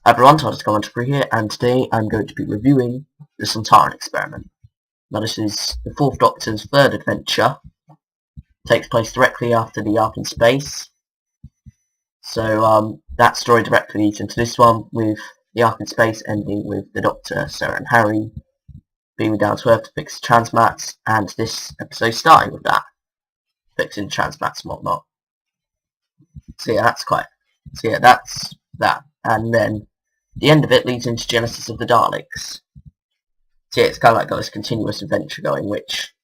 Everyone, Todd Commentary here, and today I'm going to be reviewing the Sontaran experiment. Now this is the Fourth Doctor's third adventure. It takes place directly after the Ark in Space. So that story directly leads into this one, with the Ark in Space ending with the Doctor, Sarah and Harry being down to Earth to fix the transmats, and this episode starting with that, fixing transmats and whatnot. So yeah, that's that. And then the end of it leads into Genesis of the Daleks. So yeah, it's kind of like got this continuous adventure going, which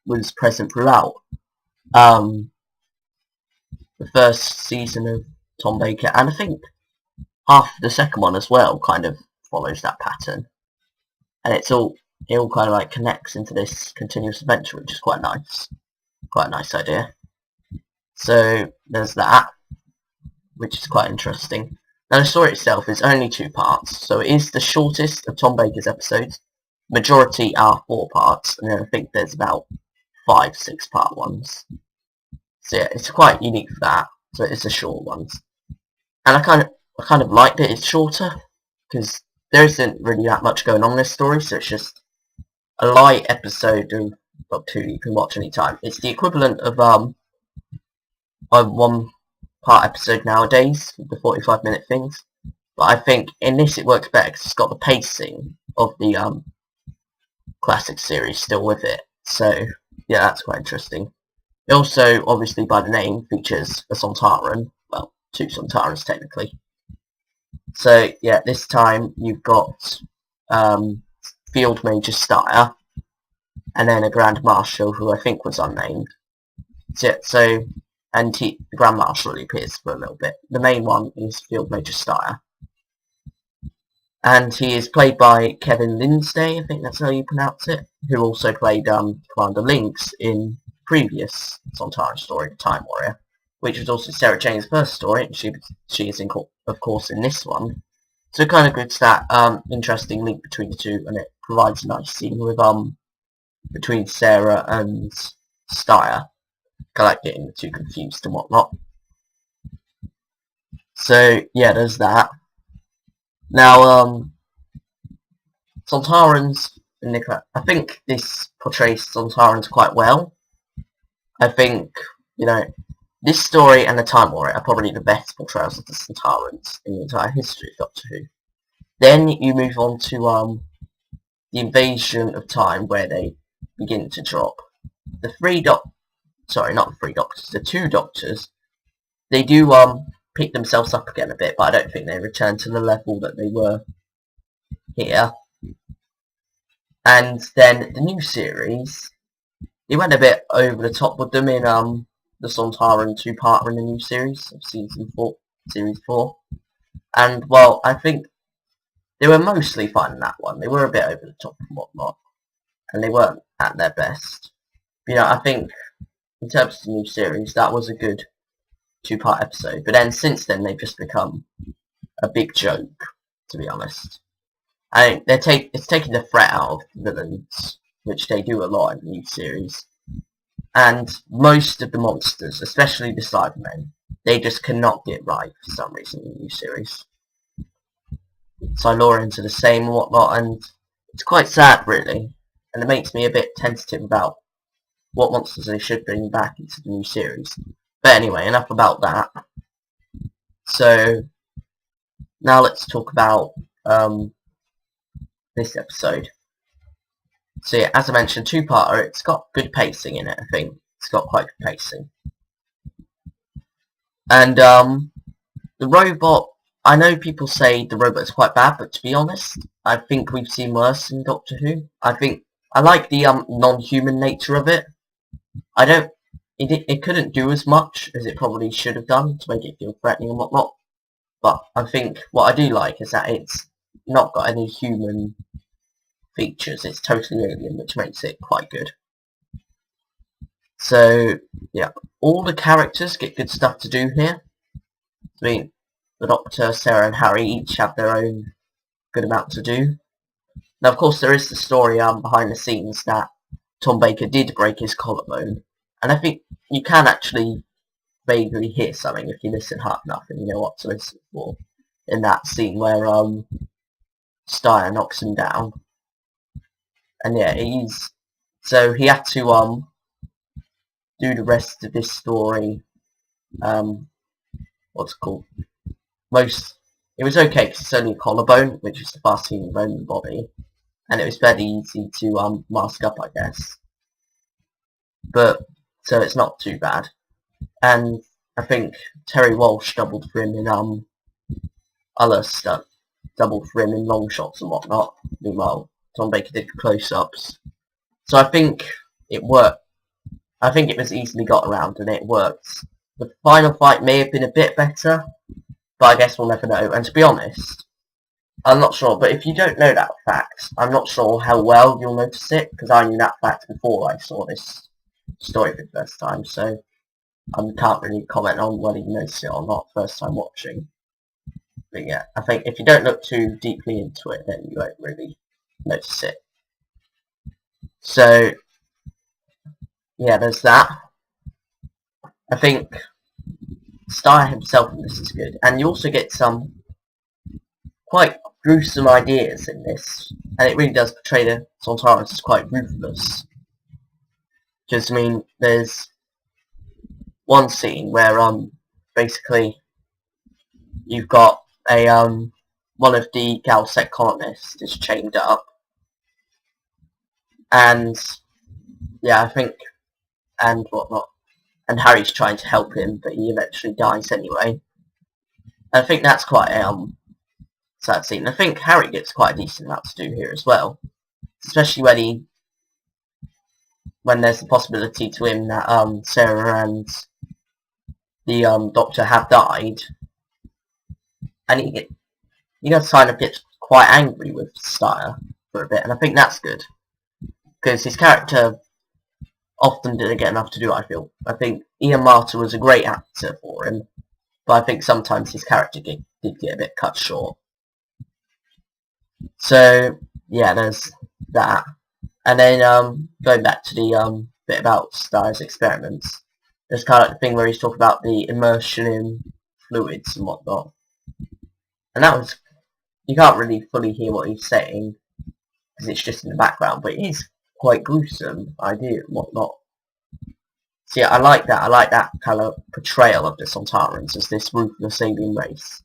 was present throughout the first season of Tom Baker, and I think half the second one as well kind of follows that pattern. And it all kind of like connects into this continuous adventure, which is quite nice. Quite a nice idea. So there's that, which is quite interesting. Now the story itself is only 2 parts, so it is the shortest of Tom Baker's episodes. Majority are 4 parts, and then I think there's about 5 6-part ones. So yeah, it's quite unique for that. So it's the short ones, and I kind of like that it's shorter, because there isn't really that much going on in this story. So it's just a light episode of Doctor Who you can watch anytime. It's the equivalent of a 1-part episode nowadays, the 45-minute things. But I think in this it works better because it's got the pacing of the classic series still with it. So yeah, that's quite interesting. It also, obviously by the name, features a Sontaran. Well, 2 Sontarans technically. So yeah, this time you've got Field Major Steyer, and then a Grand Marshal who I think was unnamed. And the Grand Marshal really appears for a little bit. The main one is Field Major Steyer, and he is played by Kevin Lindsay, I think that's how you pronounce it, who also played Commander Lynx in previous Sontaran story, The Time Warrior, which was also Sarah Jane's first story, and she is of course in this one. So it kind of gives that interesting link between the two, and it provides a nice scene with between Sarah and Steyer. I like getting the two confused and whatnot. So yeah, there's that. Now Sontarans, I think this portrays Sontarans quite well. I think, this story and The Time Warrior are probably the best portrayals of the Sontarans in the entire history of Doctor Who. Then you move on to the Invasion of Time, where they begin to drop. The 2 Doctors, they do pick themselves up again a bit, but I don't think they return to the level that they were here. And then the new series, they went a bit over the top with them in the Sontaran 2-parter in the new series of series 4. And well, I think they were mostly fine in that one. They were a bit over the top and whatnot, and they weren't at their best. But, I think in terms of the new series, that was a good 2-part episode. But then since then, they've just become a big joke, to be honest. I think it's taking the threat out of the villains, which they do a lot in the new series. And most of the monsters, especially the Cybermen, they just cannot get right for some reason in the new series. Silurians are the same and whatnot, and it's quite sad, really. And it makes me a bit tentative about what monsters they should bring back into the new series. But anyway, enough about that. So now let's talk about this episode. So yeah, as I mentioned, 2-parter, it's got good pacing in it, I think. It's got quite good pacing. And the robot, I know people say the robot is quite bad, but to be honest, I think we've seen worse in Doctor Who. I like the non-human nature of it. It couldn't do as much as it probably should have done to make it feel threatening and whatnot. But I think what I do like is that it's not got any human features. It's totally alien, which makes it quite good. So yeah, all the characters get good stuff to do here. I mean, the Doctor, Sarah and Harry each have their own good amount to do. Now of course there is the story behind the scenes that Tom Baker did break his collarbone, and I think you can actually vaguely hear something if you listen hard enough and you know what to listen for. in that scene where Steyer knocks him down. And yeah, so he had to do the rest of this story. What's it called? It was okay because it's only a collarbone, which is the fastest healing bone in the body, and it was fairly easy to mask up, I guess. But so it's not too bad. And I think Terry Walsh doubled for him in other stuff, doubled for him in long shots and whatnot. Meanwhile, Tom Baker did close-ups. So I think it worked. I think it was easily got around and it worked. The final fight may have been a bit better, but I guess we'll never know. And to be honest, I'm not sure. But if you don't know that fact, I'm not sure how well you'll notice it, because I knew that fact before I saw this story for the first time. So I can't really comment on whether you notice it or not first time watching. But yeah, I think if you don't look too deeply into it, then you won't really notice it. So yeah, there's that. I think Steyer himself in this is good, and you also get some quite gruesome ideas in this, and it really does portray the Sontarans as quite ruthless. Because I mean, there's one scene where basically you've got a one of the GalSec colonists is chained up, and yeah, I think and whatnot. And Harry's trying to help him, but he eventually dies anyway. I think that's quite a sad scene. I think Harry gets quite a decent amount to do here as well, especially when there's the possibility to him that Sarah and the Doctor have died, and he does kind of get quite angry with Steyer for a bit, and I think that's good because his character often didn't get enough to do, I feel. I think Ian Marter was a great actor for him, but I think sometimes his character did get a bit cut short. So, yeah, there's that. And then, going back to the bit about Steyer's experiments, there's kind of like the thing where he's talking about the immersion in fluids and whatnot. And that was, you can't really fully hear what he's saying, because it's just in the background, but it is quite gruesome idea and whatnot. So yeah, I like that. I like that kind of portrayal of the Sontarans as this ruthless alien race.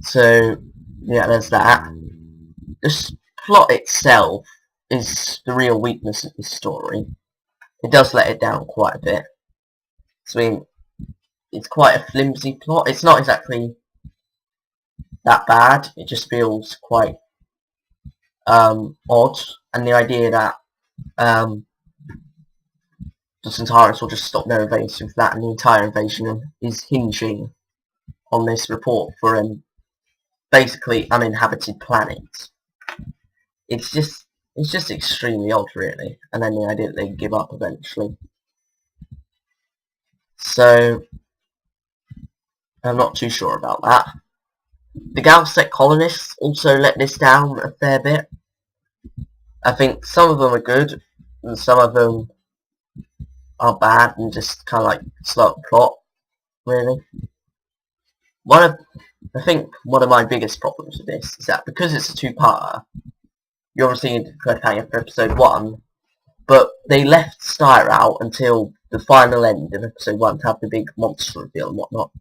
So yeah, there's that. This plot itself is the real weakness of this story. It does let it down quite a bit. So I mean, it's quite a flimsy plot. It's not exactly that bad. It just feels quite odd, and the idea that the Sontarans will just stop their invasion for that, and the entire invasion is hinging on this report for an basically uninhabited planet. It's just extremely odd, really, and then the idea that they give up eventually. So I'm not too sure about that. The GalSec colonists also let this down a fair bit. I think some of them are good, and some of them are bad and just kind of like slow up plot, really. I think one of my biggest problems with this is that because it's a two-parter, you're obviously in the cliffhanger for episode 1, but they left Steyer out until the final end of episode 1 to have the big monster reveal and whatnot.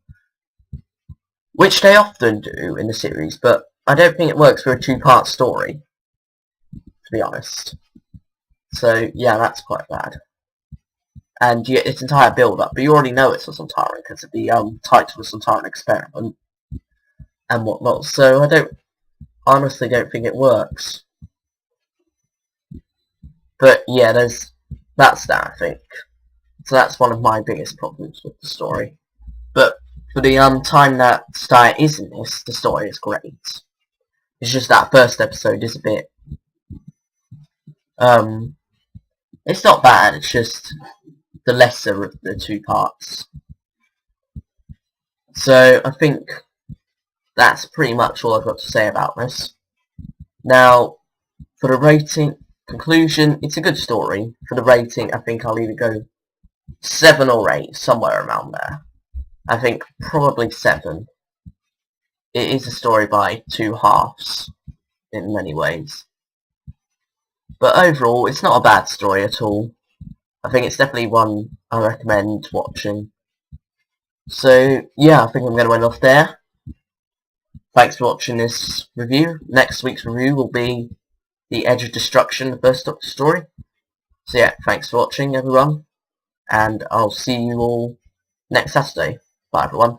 Which they often do in the series, but I don't think it works for a two-part story, to be honest. So yeah, that's quite bad. And you get this entire build-up, but you already know it's a Sontaran because of the title of Sontaran Experiment and whatnot. So I honestly don't think it works. But yeah, that's that, I think. So that's one of my biggest problems with the story. But for the time that Steyer is in this, the story is great. It's just that first episode is a bit it's not bad, it's just the lesser of the two parts. So I think that's pretty much all I've got to say about this. Now, for the rating, conclusion, it's a good story. For the rating, I think I'll either go 7 or 8, somewhere around there. I think probably 7. it is a story by two halves in many ways. But overall, it's not a bad story at all. I think it's definitely one I recommend watching. So, yeah, I think I'm going to end off there. Thanks for watching this review. Next week's review will be The Edge of Destruction, the first Doctor story. So yeah, thanks for watching, everyone. And I'll see you all next Saturday. Bye, everyone.